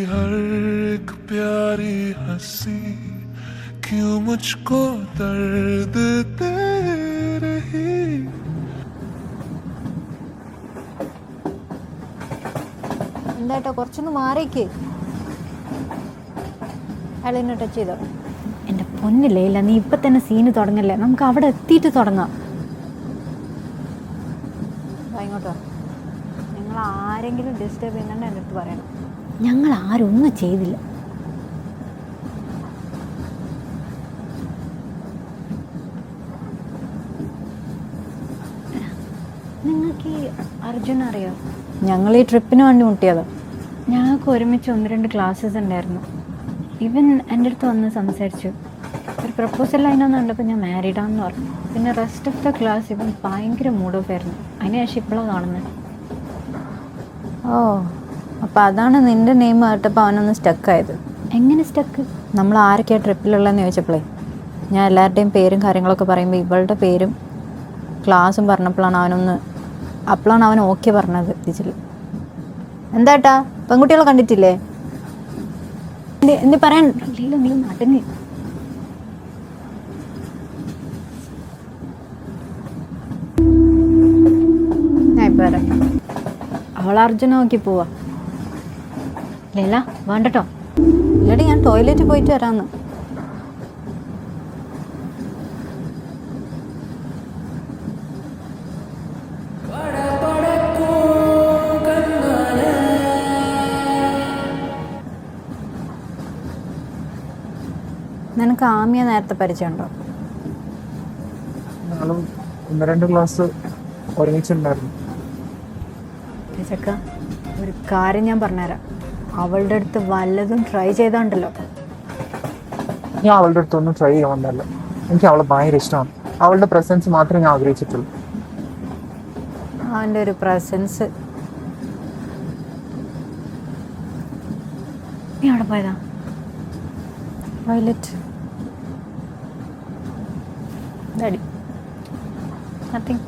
हर एक प्यारी हंसी क्यों मुझको दर्द दे रही. എന്താട്ടോ കുറച്ചൊന്ന് മാറിക്ക്. അയാളെന്നെ ടച്ച് ചെയ്തോ. എൻ്റെ പൊന്നില്ലേ ഇല്ല, നീ ഇപ്പം തന്നെ സീന് തുടങ്ങല്ലേ, നമുക്ക് അവിടെ എത്തിയിട്ട് തുടങ്ങാം. ഇങ്ങോട്ടോ, നിങ്ങൾ ആരെങ്കിലും ഡിസ്റ്റർബ് ചെയ്യുന്നുണ്ട് എൻ്റെ അടുത്ത് പറയണം. ഞങ്ങൾ ആരും ഒന്നും ചെയ്തില്ല. നിങ്ങൾക്ക് ഈ അർജുൻ അറിയോ? ഞങ്ങൾ ഈ ട്രിപ്പിന് വേണ്ടി മുട്ടിയതോ. ഞങ്ങൾക്ക് ഒരുമിച്ച് 1-2 ക്ലാസ്സസ് ഉണ്ടായിരുന്നു. ഇവൻ എൻ്റെ അടുത്ത് വന്ന് സംസാരിച്ചു. ഒരു പ്രപ്പോസൽ അതിനൊന്നും കണ്ടപ്പോൾ ഞാൻ മാരീഡാന്ന് പറഞ്ഞു. പിന്നെ റെസ്റ്റ് ഓഫ് ദ ക്ലാസ് ഇവൻ ഭയങ്കര മൂഡ് ഓഫ് ആയിരുന്നു. അതിനുശേഷം ഇപ്പോഴാണ് കാണുന്നത്. ഓ, അപ്പോൾ അതാണ് നിൻ്റെ നെയിം കേട്ടപ്പോൾ അവനൊന്ന് സ്റ്റക്കായത്. എങ്ങനെ സ്റ്റക്ക്? നമ്മൾ ആരൊക്കെയാണ് ട്രിപ്പിലുള്ളതെന്ന് ചോദിച്ചപ്പോഴേ ഞാൻ എല്ലാവരുടെയും പേരും കാര്യങ്ങളൊക്കെ പറയുമ്പോൾ ഇവളുടെ പേരും ക്ലാസ്സും പറഞ്ഞപ്പോഴാണ് അപ്പോഴാണ് അവൻ ഓക്കെ പറഞ്ഞത്. ടീച്ചർ എന്താട്ടാ പെൺകുട്ടികളെ കണ്ടിട്ടില്ലേ? എന്ത് പറയാൻ നീ നടന്ന്. അവൾ അർജുന നോക്കി പോവാ. ലീല വേണ്ടട്ടോ. ഇല്ലടി, ഞാൻ ടോയ്ലറ്റിൽ പോയിട്ട് വരാമെന്ന്. നിനക്ക് ആമിയെ നേരത്തെ പരിചയമുണ്ടോ? 1-2 ക്ലാസ് ഒരുമിച്ചുണ്ടായിരുന്നു. ചക്ക, ഒരു കാര്യം ഞാൻ പറഞ്ഞുതരാം. അവളുടെ അടുത്ത് വല്ലതും ട്രൈ ചെയ്താണ്ടല്ലോ. ഞാൻ അവളുടെ അടുത്തൊന്നും ട്രൈ ചെയ്യാൻ വന്നല്ല. എനിക്ക് അവളെ ഭയങ്കര ഇഷ്ടമാണ്. അവളുടെ പ്രസൻസ് മാത്രമേ ഞാൻ ആഗ്രഹിച്ചിട്ടുള്ളൂ. അവൻ്റെ ഒരു പ്രസൻസ്. നീ അവിടെ പോയതാ? ടോയ്ലറ്റ്. നത്തിങ്.